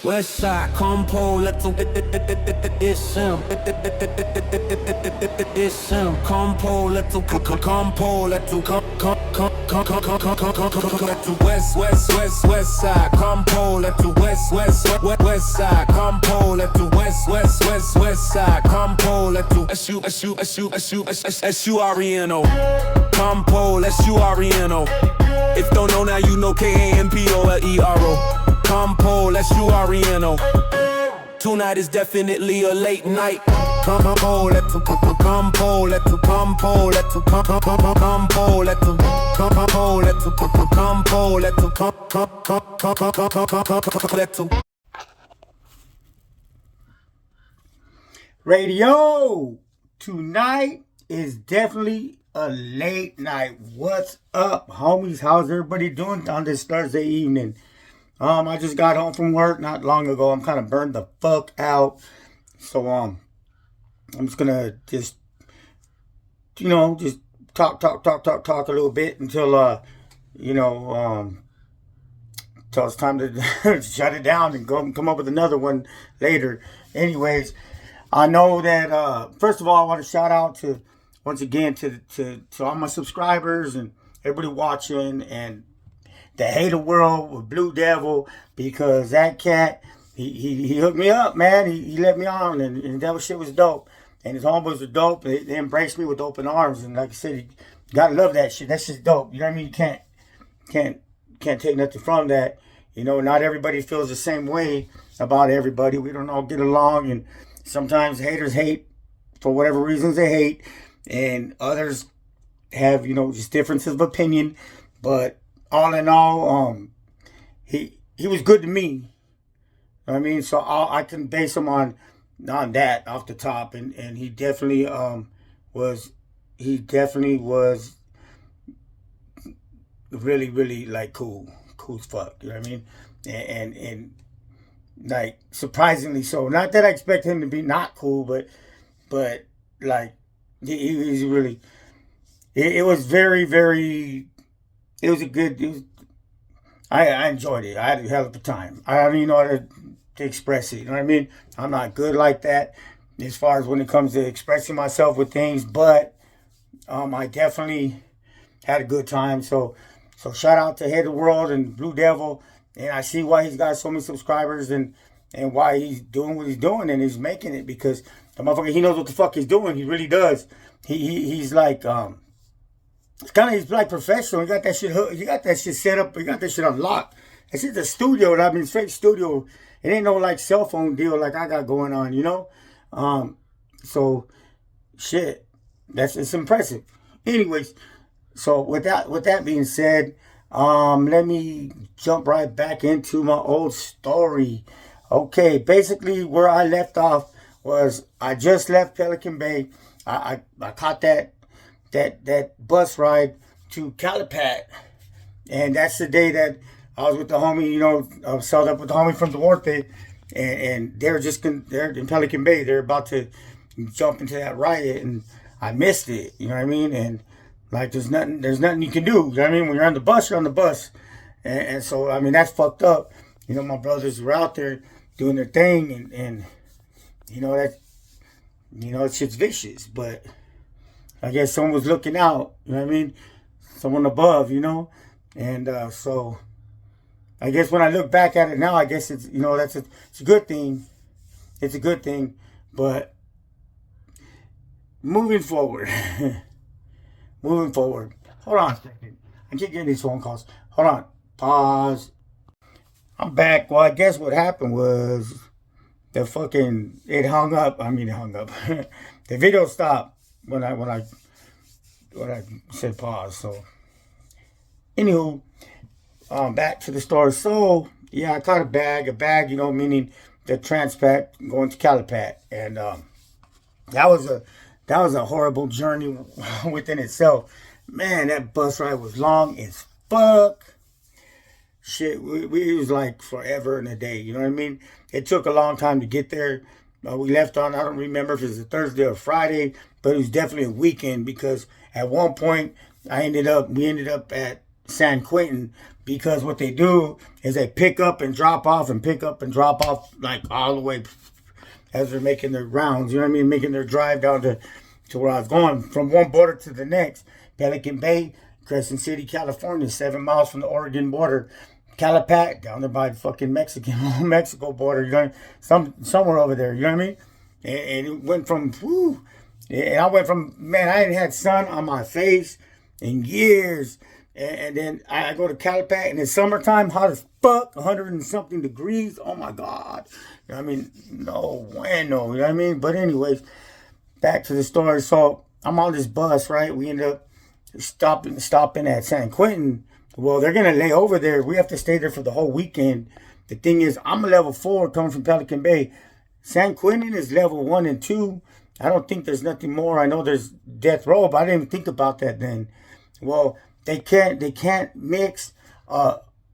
West side, compo, let's it's him. It's him, compo, let's compo, let's west side, compo, let's west side, compo, let's west side, compo, let's S-U-R-E-N-O. Compo, S-U-R-E-N-O. If don't know now, you know K-A-M-P-O-L-E-R-O. Compo, S-U-R-E-N-O. Tonight is definitely a late night. Compo, let's compo, let's compo, let's compo, let's compo, let's compo, let's Radio tonight is definitely a late night. What's up, homies? How's everybody doing on this Thursday evening? I just got home from work not long ago. I'm kind of burned the fuck out. So I'm just gonna just talk a little bit until till it's time to shut it down and go and come up with another one later. Anyways, I know that first of all, I want to shout out to once again to all my subscribers and everybody watching and the hater world with Blue Devil, because that cat he hooked me up, man. He let me on, and that shit was dope. And his homeboys are dope. They embraced me with open arms, and like I said, you gotta love that shit. That shit's dope. You know what I mean? You can't take nothing from that. You know, not everybody feels the same way about everybody. We don't all get along, and sometimes haters hate for whatever reasons they hate, and others have just differences of opinion. But all in all, he was good to me. You know what I mean? So I can base him on that off the top, and he definitely was really like cool as fuck. You know what I mean? And like surprisingly so. Not that I expect him to be not cool, but like he's really. It was very. It was a good. I enjoyed it. I had a hell of a time. I don't even know how to express it. You know what I mean? I'm not good like that as far as when it comes to expressing myself with things, but I definitely had a good time. So shout out to Head of the World and Blue Devil, and I see why he's got so many subscribers and why he's doing what he's doing, and he's making it because the motherfucker, he knows what the fuck he's doing. He really does. He's like he's like professional. He got that shit hooked. He got that shit set up. He got that shit unlocked. It's just a studio. I mean, straight studio. It ain't no like cell phone deal like I got going on, So shit, it's impressive. Anyways, so with that being said, let me jump right back into my old story. Okay, basically where I left off was I just left Pelican Bay. I caught that bus ride to Calipat, and that's the day that I was with the homie, I was held up with the homie from the Duarte, and they're in Pelican Bay. They're about to jump into that riot, and I missed it. You know what I mean? And like, there's nothing you can do. You know what I mean? When you're on the bus, you're on the bus, and so I mean that's fucked up. My brothers were out there doing their thing, and that shit's vicious. But I guess someone was looking out. You know what I mean? Someone above. And so. I guess when I look back at it now, I guess it's it's a good thing. It's a good thing, but moving forward. Hold on a second. I keep getting these phone calls. Hold on. Pause. I'm back. Well, I guess what happened was it hung up. The video stopped when I said pause. So, anywho. Back to the story. So yeah, I caught a bag, meaning the Transpat going to Calipat, and that was a horrible journey within itself. Man, that bus ride was long as fuck. Shit, it was like forever and a day. You know what I mean? It took a long time to get there. We left on, I don't remember if it was a Thursday or Friday, but it was definitely a weekend because at one point we ended up at San Quentin, because what they do is they pick up and drop off and pick up and drop off like all the way as they're making their rounds, you know what I mean? Making their drive down to where I was going, from one border to the next. Pelican Bay, Crescent City, California, 7 miles from the Oregon border. Calipat, down there by the fucking Mexico border, you know, somewhere over there, you know what I mean? And it went from, whoo, and I went from, man, I hadn't had sun on my face in years. And then I go to Calipat, and it's summertime, hot as fuck, 100 and something degrees. Oh my God. You know what I mean? No bueno, you know what I mean? But anyways, back to the story. So I'm on this bus, right? We end up stopping at San Quentin. Well, they're going to lay over there. We have to stay there for the whole weekend. The thing is, I'm a level 4 coming from Pelican Bay. San Quentin is level 1 and 2. I don't think there's nothing more. I know there's death row, but I didn't even think about that then. Well, they can't mix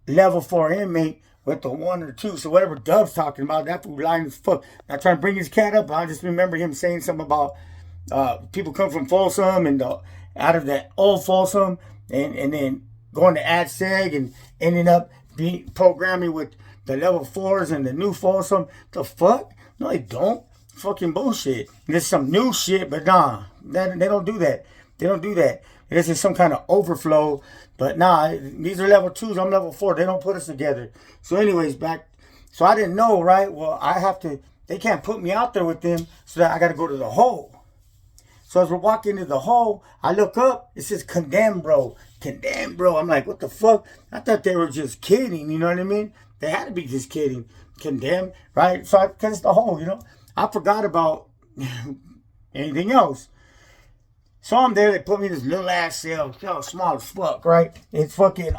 level 4 inmate with the 1 or 2. So whatever Dub's talking about, that fool lying as fuck. I'm trying to bring his cat up, but I just remember him saying something about people come from Folsom and out of that old Folsom and then going to AdSeg and ending up being programming with the level 4s and the new Folsom. The fuck? No, they don't. Fucking bullshit. There's some new shit, but nah, they don't do that. They don't do that. This is some kind of overflow, but nah, these are level 2s. I'm level 4. They don't put us together. So anyways, back. So I didn't know, right? Well, I have to. They can't put me out there with them, so that I got to go to the hole. So as we're walking to the hole, I look up. It says condemn, bro. Condemn, bro. I'm like, what the fuck? I thought they were just kidding. You know what I mean? They had to be just kidding. Condemn, right? So because it's the hole, you know. I forgot about anything else. So I'm there. They put me in this little ass cell, small as fuck, right? It's fucking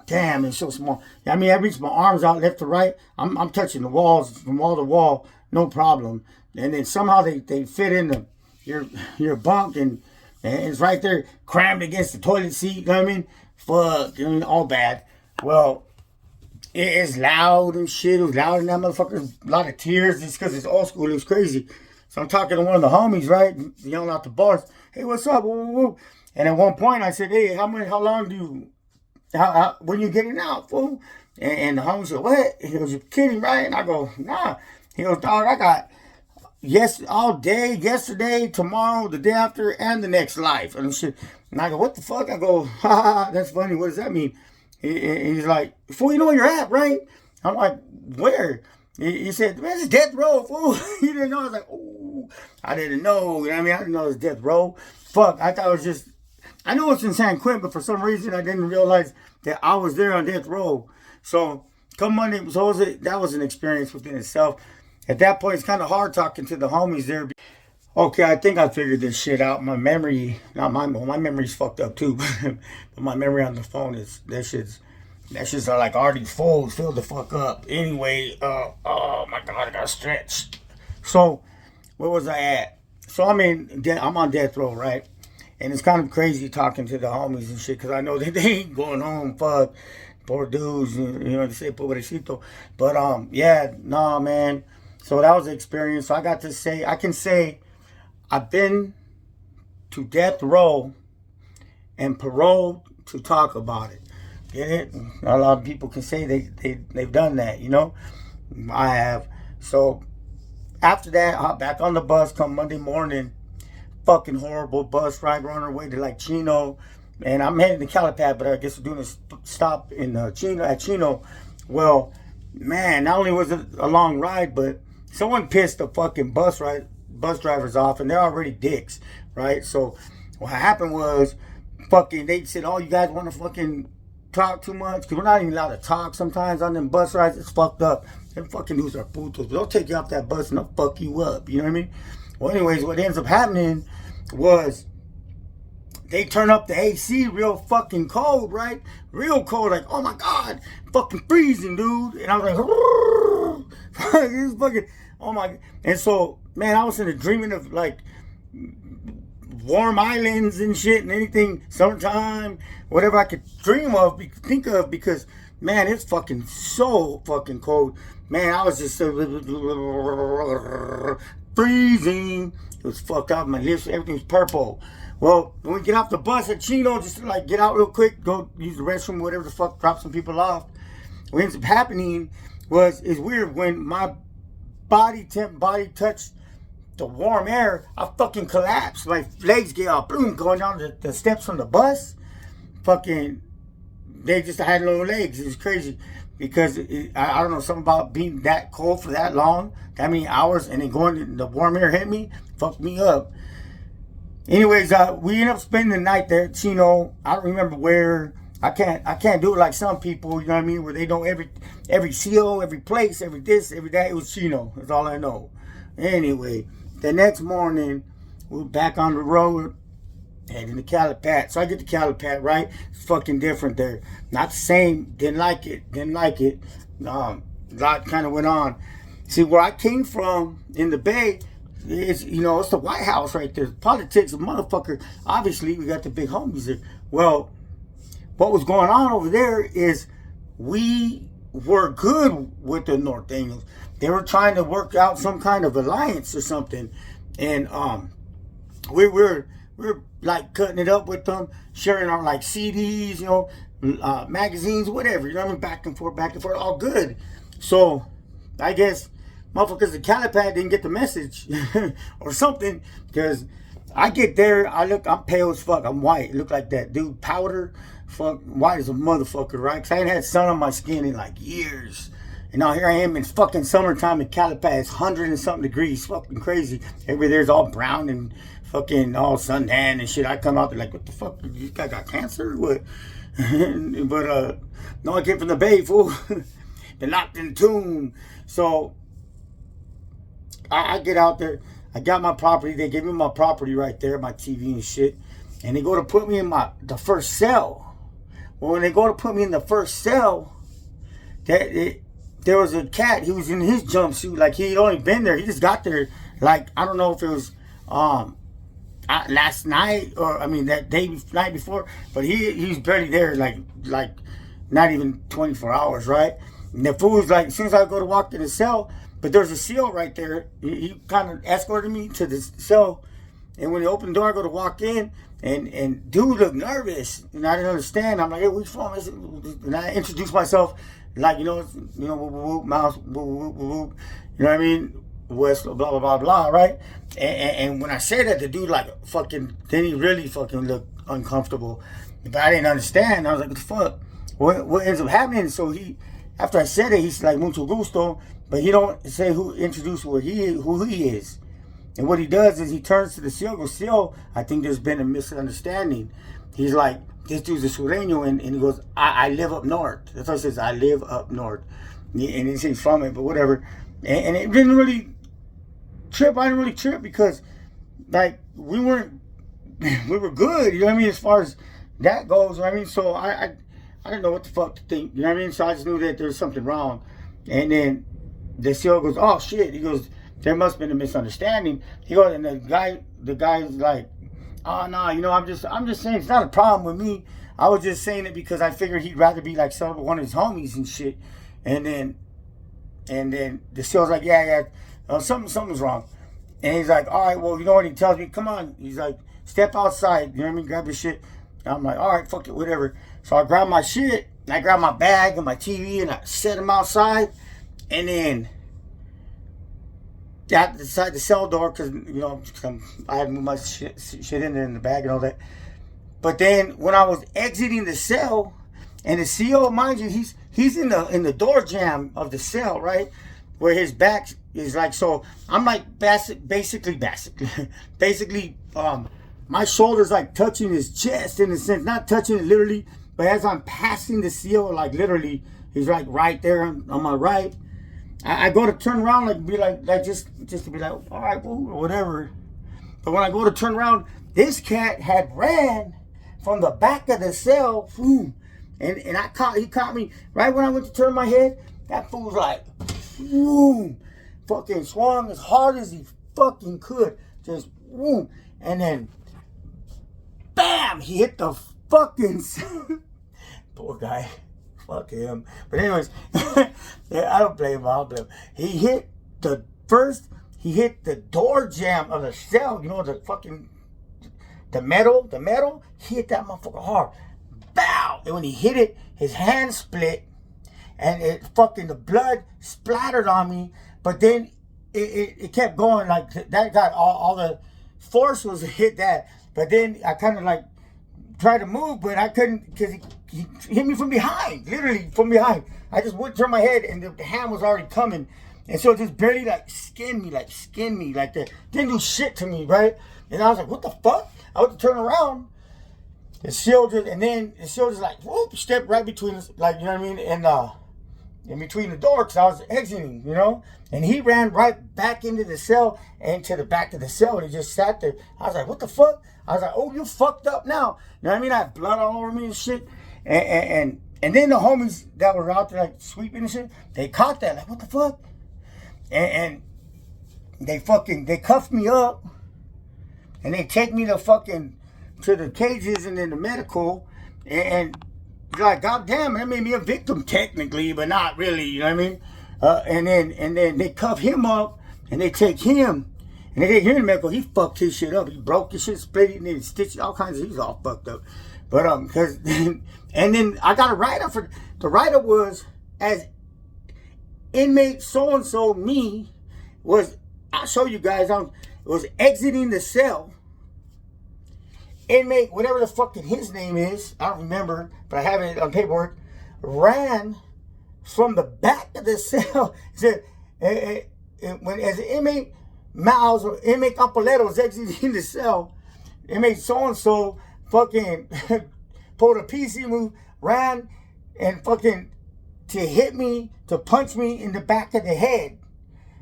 damn, it's so small. I mean, I reach my arms out left to right. I'm touching the walls from wall to wall, no problem. And then somehow they fit in your bunk and it's right there crammed against the toilet seat. You know what I mean? Fuck, I mean, all bad. Well, it's loud and shit. It was loud in that motherfucker. A lot of tears just because it's old school. It was crazy. So I'm talking to one of the homies, right? Yelling out the bars. Hey, what's up? Woo, woo, woo. And at one point I said, hey, how long do you, when you getting out, fool? And the homie said, what? He goes, you're kidding, right? And I go, nah. He goes, dog, I got all day, yesterday, tomorrow, the day after, and the next life. And shit. And I go, what the fuck? I go, ha ha, that's funny. What does that mean? He's like, fool, you know where you're at, right? I'm like, where? He said, man, it's death row, fool. He didn't know. I was like, oh, I didn't know. You know what I mean? I didn't know it was death row. Fuck, I thought it was just, I know it's in San Quentin, but for some reason I didn't realize that I was there on death row. So come Monday, so that was an experience within itself. At that point, it's kind of hard talking to the homies there. Okay, I think I figured this shit out. My memory, my memory's fucked up too. But my memory on the phone is, that shit's like already full, filled the fuck up. Anyway, oh my God, I got stretched. So, where was I at? So I'm on death row, right? And it's kind of crazy talking to the homies and shit, because I know that they ain't going home, fuck. Poor dudes, you know, they say pobrecito. But, yeah, nah, man. So that was the experience. So I can say, I've been to death row and parole to talk about it. Get it? A lot of people can say they've done that, you know? I have. So after that, I'm back on the bus come Monday morning. Fucking horrible bus ride. We're on our way to like Chino. And I'm heading to Calipat, but I guess we're doing a stop in Chino. Well, man, not only was it a long ride, but someone pissed the fucking bus drivers off, and they're already dicks, right? So what happened was, fucking, they said, oh, you guys want to fucking talk too much? Because we're not even allowed to talk sometimes on them bus rides. It's fucked up. Them fucking dudes are putos. They'll take you off that bus and they'll fuck you up. You know what I mean? Well, anyways, what ends up happening was they turn up the AC real fucking cold, right? Real cold. Like, oh my God, fucking freezing, dude. And I was like, this fucking, oh my. And so, man, I was in a dreaming of like warm islands and shit and anything, summertime, whatever I could think of, because, man, it's fucking so fucking cold. Man, I was just freezing. It was fucked up. My lips, everything was purple. Well, when we get off the bus at Chino, just to like get out real quick, go use the restroom, whatever the fuck, drop some people off. What ends up happening was, it's weird, when my body touched the warm air, I fucking collapsed. My legs get all boom, going down the steps from the bus. Fucking, they just had no legs. It was crazy. Because I don't know, something about being that cold for that long, that many hours, and then the warm air hit me, fucked me up. Anyways, we ended up spending the night there at Chino. I don't remember where. I can't do it like some people, you know what I mean, where they know every CO, every place, every this, every that. It was Chino. That's all I know. Anyway, the next morning, we're back on the road, heading to Calipat. So I get to Calipat, right? It's fucking different there. Not the same. Didn't like it. A lot kind of went on. See, where I came from in the Bay, it's the White House right there. Politics, a motherfucker. Obviously, we got the big homies there. Well, what was going on over there is we were good with the Norteños. They were trying to work out some kind of alliance or something. And we're like cutting it up with them, sharing our like CDs, magazines, whatever. You know what I mean? Back and forth, all good. So I guess motherfuckers at Calipat didn't get the message or something, because I get there, I'm pale as fuck. I'm white. Look like that dude, powder, fuck, white as a motherfucker, right? Because I ain't had sun on my skin in like years. And now here I am in fucking summertime in Calipat. It's 100 and something degrees. Fucking crazy. Everybody there's all brown and fucking all suntan and shit. I come out there like, what the fuck? You guy got cancer or what? But no, I came from the Bay, fool. Been locked in the tomb. So I get out there. I got my property. They gave me my property right there, my TV and shit. And they go to put me in the first cell. Well, when they go to put me in the first cell, there was a cat. He was in his jumpsuit. Like, he'd only been there. He just got there. Like, I don't know if it was last night or, that night before. But he was barely there. Like not even 24 hours, right? And the fool was like, as soon as I go to walk in the cell, but there's a seal right there. He kind of escorted me to the cell. And when he opened the door, I go to walk in. And dude looked nervous, and I didn't understand. I'm like, hey, where you from? And I introduced myself, like, whoop, whoop, mouse, whoop, whoop, whoop, you know what I mean? West, blah, blah, blah, blah, right? And when I said that, the dude, like, fucking, then he really fucking looked uncomfortable. But I didn't understand. I was like, what the fuck? What ends up happening? So after I said it, he's like, mucho gusto, but he don't say who he is. And what he does is he turns to the seal, goes, seal, I think there's been a misunderstanding. He's like, this dude's a Sureño, and he goes, I live up north. That's what he says, I live up north. And he says he's from it, but whatever. And it didn't really trip. I didn't really trip because, like, we were good, you know what I mean, as far as that goes, you know what I mean? So I didn't know what the fuck to think, you know what I mean? So I just knew that there was something wrong. And then the seal goes, oh, shit. He goes, there must have been a misunderstanding. He goes, and the guy's like, oh no, I'm just saying it's not a problem with me. I was just saying it because I figured he'd rather be like one of his homies and shit. And then the SEAL's like, yeah, something's wrong. And he's like, all right, well, you know what? He tells me, come on. He's like, step outside. You know what I mean? Grab your shit. And I'm like, all right, fuck it, whatever. So I grab my shit, and I grab my bag and my TV, and I set him outside. And then outside the cell door, because I had moved my shit in there in the bag and all that. But then when I was exiting the cell, and the CO, mind you, he's in the door jamb of the cell, right, where his back is like, so I'm like basically my shoulder's like touching his chest in a sense, not touching it literally, but as I'm passing the CO, like literally, he's like right there on my right. I go to turn around, like be like just to be like, all right, boo, or whatever. But when I go to turn around, this cat had ran from the back of the cell, boom, and he caught me right when I went to turn my head. That fool was like, boom, fucking swung as hard as he fucking could, just boom, and then bam, he hit the fucking poor guy. Fuck him. But anyways, yeah, I don't blame him. He hit he hit the door jamb of the cell. You know, the metal. He hit that motherfucker hard. Bow! And when he hit it, his hand split. And the blood splattered on me. But then it kept going. Like, that got all the force was to hit that. But then I kind of like tried to move, but I couldn't because he hit me from behind. Literally from behind. I just wouldn't turn my head and the hand was already coming. And so it just barely like skinned me like that. Didn't do shit to me, right? And I was like, what the fuck? I went to turn around. The shield just like, whoop, stepped right between us, like, you know what I mean? And in between the door, because I was exiting, you know? And he ran right back into the cell and to the back of the cell, and he just sat there. I was like, what the fuck? I was like, oh, you fucked up now. You know what I mean? I had blood all over me and shit. And then the homies that were out there, like, sweeping and shit, they caught that, like, what the fuck? And they cuffed me up, and they take me to the cages and then the medical, and like, goddamn, that made me a victim technically, but not really, you know what I mean? And then they cuff him up, and they take him, and they take him to the medical. He fucked his shit up. He broke his shit, split it, and then stitched all kinds of. He's all fucked up. But cause and then I got a write-up for the write-up was as inmate so and so me was. I'll show you guys. Was exiting the cell. Inmate, whatever the fucking his name is, I don't remember, but I have it on paperwork, ran from the back of the cell. Said, when as an inmate Miles or inmate Capolero was exiting the cell, inmate so-and-so fucking pulled a PC move, ran and fucking to hit me, to punch me in the back of the head.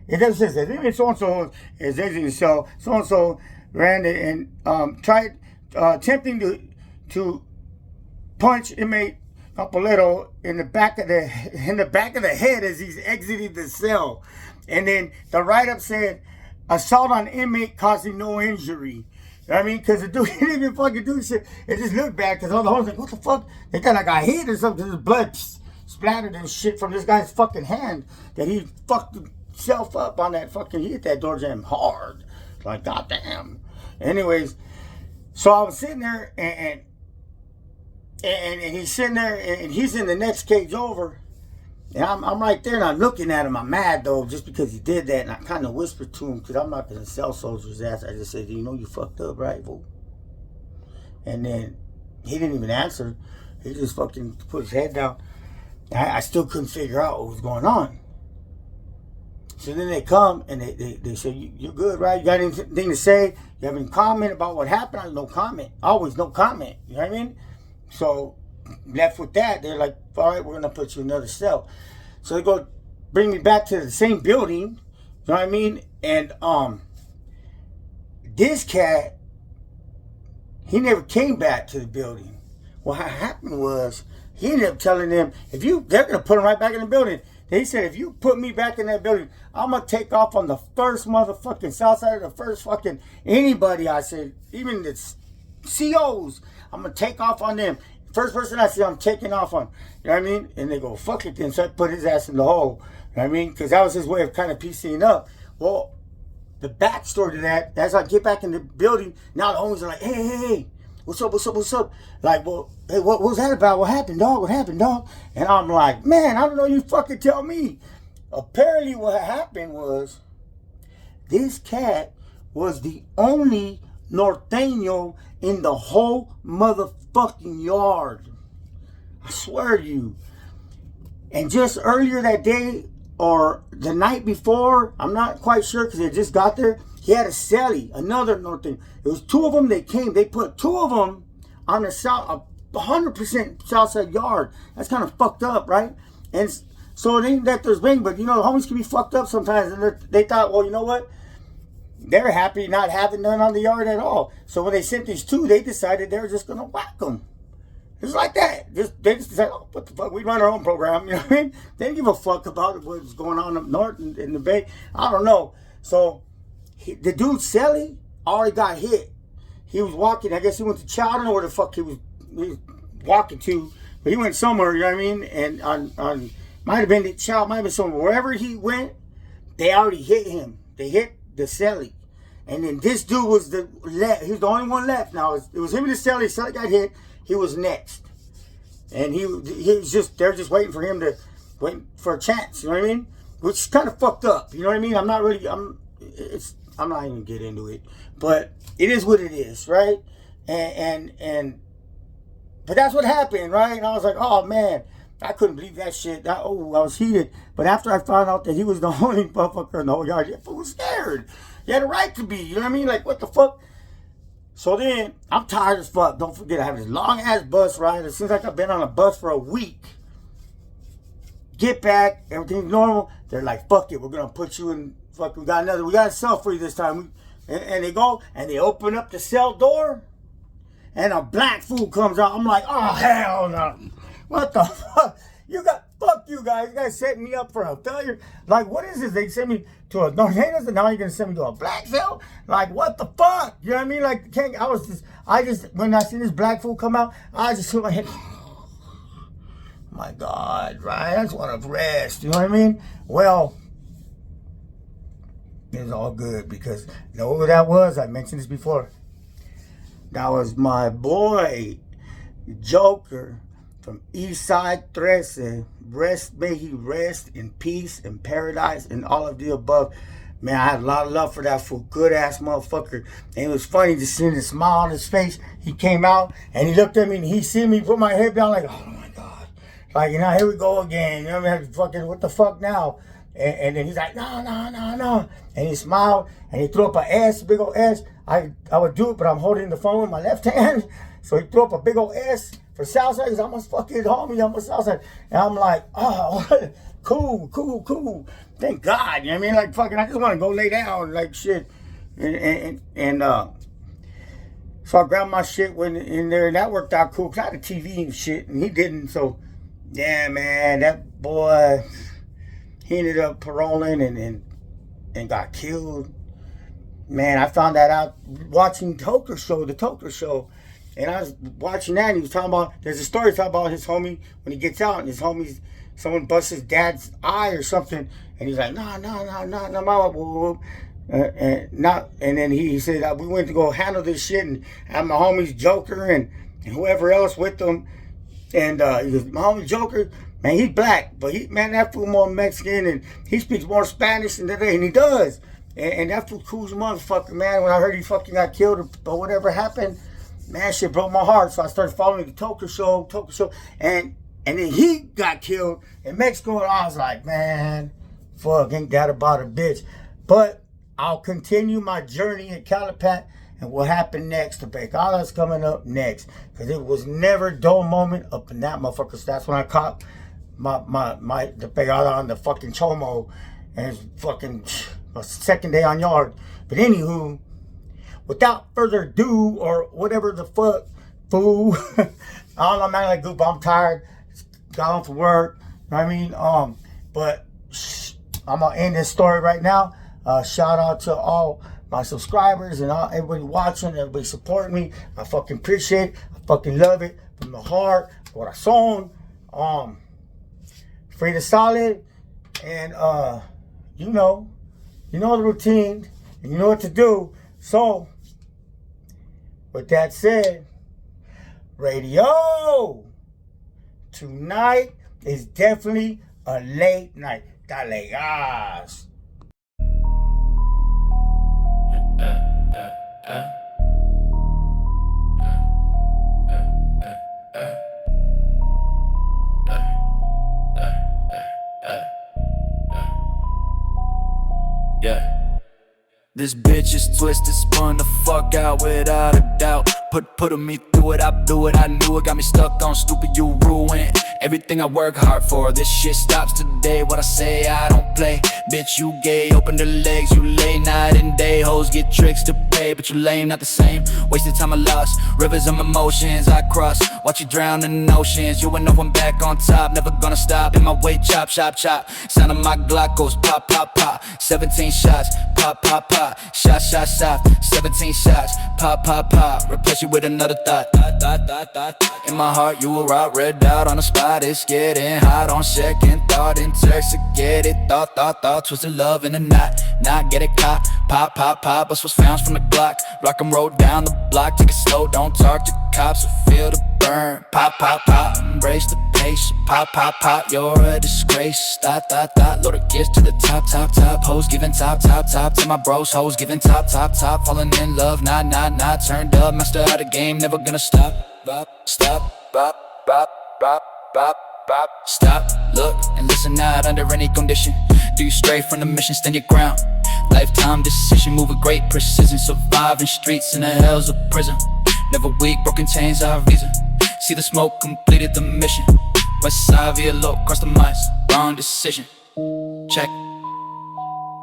It doesn't say that. Inmate so-and-so is exiting the cell. So-and-so ran and tried attempting to punch inmate Capolero in the back of the head as he's exiting the cell. And then the write-up said assault on inmate causing no injury. You know what I mean? Because the dude didn't even fucking do shit. It just looked bad because all the homies like, what the fuck? They thought I got hit or something. There's blood splattered and shit from this guy's fucking hand that he fucked himself up on that fucking, he hit that door jam hard. Like, goddamn. Anyways, so I was sitting there, and he's sitting there, and he's in the next cage over, and I'm right there, and I'm looking at him. I'm mad, though, just because he did that, and I kind of whispered to him, because I'm not going to sell soldier's ass. I just said, you know you fucked up, right, fool? And then he didn't even answer. He just fucking put his head down. I still couldn't figure out what was going on. So then they come and they say, you're good, right? You got anything to say? You have any comment about what happened? I have no comment. Always no comment. You know what I mean? So left with that, they're like, all right, we're going to put you in another cell. So they go bring me back to the same building. You know what I mean? And this cat, he never came back to the building. What happened was, he ended up telling them, they're going to put him right back in the building. They said, if you put me back in that building, I'm going to take off on the first motherfucking south side of the first fucking anybody. I said, even the COs, I'm going to take off on them. First person I see, I'm taking off on. You know what I mean? And they go, fuck it then. So I put his ass in the hole. You know what I mean? Because that was his way of kind of piecing up. Well, the backstory to that, as I get back in the building, now the homies are like, hey. What's up? Like, well, hey, what was that about? What happened, dog? And I'm like, man, I don't know. You fucking tell me. Apparently what happened was this cat was the only norteño in the whole motherfucking yard. I swear to you. And just earlier that day or the night before, I'm not quite sure because they just got there, he had a celly, another norteño. It was two of them. They came. They put two of them on the south, 100% south side yard. That's kind of fucked up, right? And so it ain't that there's bang, but you know, homies can be fucked up sometimes. And they thought, well, you know what? They're happy not having none on the yard at all. So when they sent these two, they decided they were just gonna whack them. It's like that. They just decided, oh, what the fuck? We run our own program. You know what I mean? They didn't give a fuck about what was going on up north in the Bay. I don't know. So the dude Selly already got hit. He was walking. I guess he went to Chow. I don't know where the fuck he was walking to, but he went somewhere. You know what I mean? And on might have been at Chow, might have been somewhere. Wherever he went, they already hit him. They hit the celly. And then this dude was the left. He was the only one left. Now, it was him and the celly. The celly got hit. He was next. And he was just, they're just waiting for him to, wait for a chance. You know what I mean? Which is kind of fucked up. You know what I mean? I'm not even going to get into it. But it is what it is, right? But that's what happened, right? And I was like, oh, man. I couldn't believe that shit. I was heated. But after I found out that he was the only motherfucker in the whole yard, I was scared. He had a right to be. You know what I mean? Like, what the fuck? So then, I'm tired as fuck. Don't forget, I have this long-ass bus ride. It seems like I've been on a bus for a week. Get back. Everything's normal. They're like, fuck it. We're going to put you in. Fuck, we got a cell for you this time. And they go, and they open up the cell door. And a black fool comes out. I'm like, oh, hell no. What the fuck? Fuck you guys. You guys setting me up for a failure. Like, what is this? They sent me to a tornadoes and now you're going to send me to a black cell? Like, what the fuck? You know what I mean? Like, when I see this black fool come out, I just feel my head. Oh, my God, right? I just want to rest. You know what I mean? Well, it's all good because you know who that was? I mentioned this before. That was my boy, Joker. From Eastside 13, may he rest in peace and paradise and all of the above. Man, I had a lot of love for that fool. Good ass motherfucker. And it was funny to see the smile on his face. He came out and he looked at me and he see me put my head down like, oh my God. Like, you know, here we go again. You know what I mean? Fucking, what the fuck now? And then he's like, no. And he smiled and he threw up an S, big old S. I would do it, but I'm holding the phone with my left hand. So he threw up a big old S. For Southside, he's almost fucking homie, I'm a Southside. And I'm like, oh, cool. Thank God. You know what I mean? Like, fucking, I just want to go lay down, like, shit. And so I grabbed my shit when in there, and that worked out cool, because I had a TV and shit, and he didn't. So, yeah, man, that boy, he ended up paroling and got killed. Man, I found that out watching the Toker Show. And I was watching that, and he was talking about, there's a story talking about his homie, when he gets out, and his homie's, someone busts his dad's eye or something, and he's like, no, and then he said, we went to go handle this shit, and had my homie's Joker, and whoever else with them, and he goes, my homie Joker, man, he's black, but that fool more Mexican, and he speaks more Spanish than today, and he does, and that fool cool's a motherfucker, man. When I heard he fucking got killed, or whatever happened, man, shit broke my heart. So I started following the Toker Show, and then he got killed in Mexico, and I was like, man, fuck, ain't that about a bitch? But I'll continue my journey at Calipat, and what happened next, the Pegada's coming up next, because it was never a dull moment up in that motherfucker. So that's when I caught the Pegada on the fucking Chomo, and it's fucking my second day on yard. But anywho, without further ado, or whatever the fuck, fool. I don't know, man, like goop, I'm tired. Got on for work. You know what I mean? But I'm gonna end this story right now. Shout out to all my subscribers and everybody watching, everybody supporting me. I fucking appreciate it. I fucking love it from the heart. Corazón. Free to solid. And you know the routine, and you know what to do. So, with that said, radio tonight is definitely a late night. Dale gas. Yeah. This bitch is twisted, spun the fuck out without a doubt. Putting me through it, I blew it, I knew it. Got me stuck on stupid, you ruined everything I work hard for. This shit stops today, what I say I don't play. Bitch, you gay, open the legs, you lay night and day. Hoes get tricks to pay, but you lame, not the same. Wasted time I lost, rivers of emotions I cross. Watch you drown in the oceans, you and no one back on top. Never gonna stop, in my way, chop, chop, chop. Sound of my Glock goes pop, pop, pop. 17 shots, pop, pop, pop. Shot, shot, shot, 17 shots, pop, pop, pop. Replace you with another thought. In my heart you were out, red out on the spot. It's getting hot on second thought. Intoxicated, thought. Twisted love in the knot, not get it caught. Pop, pop, pop, bust what's found from the Glock. Rock 'em, roll down the block, take it slow, don't talk to cops, or feel the burn. Pop, pop, pop, embrace the pace. Pop, pop, pop, you're a disgrace. Stop, dot, dot, load of gifts to the top, top, top. Hoes giving top, top, top to my bros. Hoes giving top, top, top. Falling in love, not, turned up. Master out the game, never gonna stop. Bop, stop, bop, bop, bop, bop, bop. Stop, look, and listen out under any condition. Do you stray from the mission, stand your ground. Lifetime decision, move with great precision. Surviving streets in the hells of prison. Never weak, broken chains, our reason. See the smoke, completed the mission. West side via low, cross the miles, wrong decision. Check,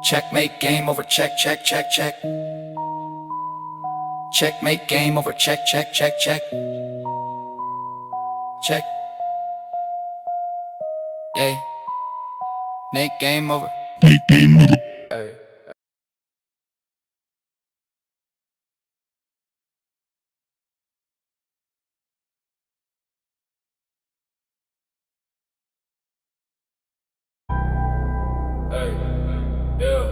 checkmate, game over, check, check, check, check. Checkmate, game over, check, check, check, check. Check. Yeah. Nate, game over. Nate, game over. Hey. Hey, yeah.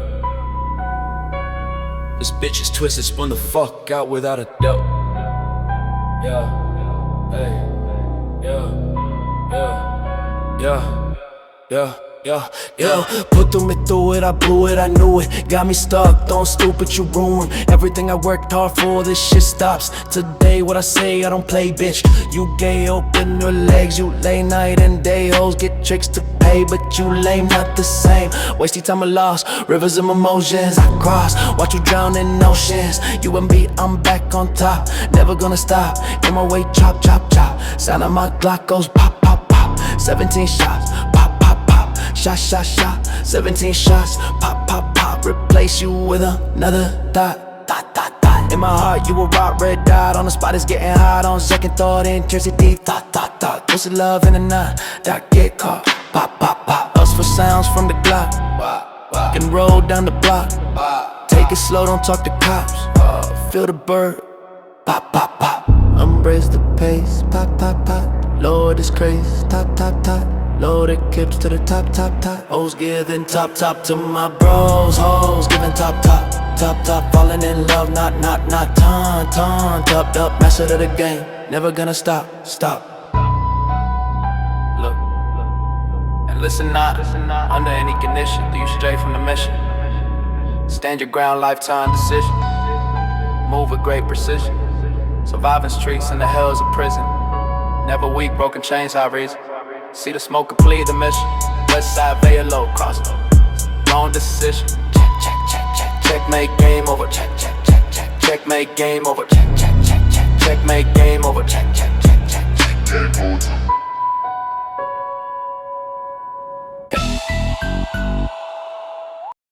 This bitch is twisted, spun the fuck out without a doubt. Yeah, hey, yeah. Put me through it, I blew it, I knew it. Got me stuck, don't stupid, you ruin everything I worked hard for, this shit stops today. What I say, I don't play, bitch. You gay, open your legs, you lay night and day. Hoes get tricks to pay, but you lame, not the same. Wasting time I lost, rivers of emotions I cross. Watch you drown in oceans. You and me, I'm back on top. Never gonna stop, in my way, chop, chop, chop. Sound of my Glock goes pop, pop, pop. 17 shots, pop, pop, pop. Shot, shot, shot. 17 shots, pop, pop, pop. Replace you with another dot, dot, dot, dot. In my heart, you a rock, red dot. On the spot, it's getting hot. On second thought, intensity, dot, dot, dot. Pussy love in the night, that get caught. Pop, pop, pop. Us for sounds from the Glock. Can roll down the block. Take it slow, don't talk to cops. Feel the bird. Pop, pop, pop. Embrace the pace. Pop, pop, pop. Lord is crazy. Top, top, top. Load the clips to the top, top, top. Hoes giving top, top to my bros. Hoes giving top, top. Top, top. Falling in love, not, ton, ton. Topped up, master of the game. Never gonna stop, stop. Look. Listen not, under any condition. Do you stray from the mission? Stand your ground, lifetime decision. Move with great precision. Surviving streets in the hells of prison. Never weak, broken chains, high reason. See the smoke, complete the mission. West side, Vyls, low, cross. Wrong decision. Check, check, check, check. Checkmate, game over. Check, check, check, check. Checkmate, game over. Check, check, check, check. Checkmate, game over. Check, check, check, check. Game over.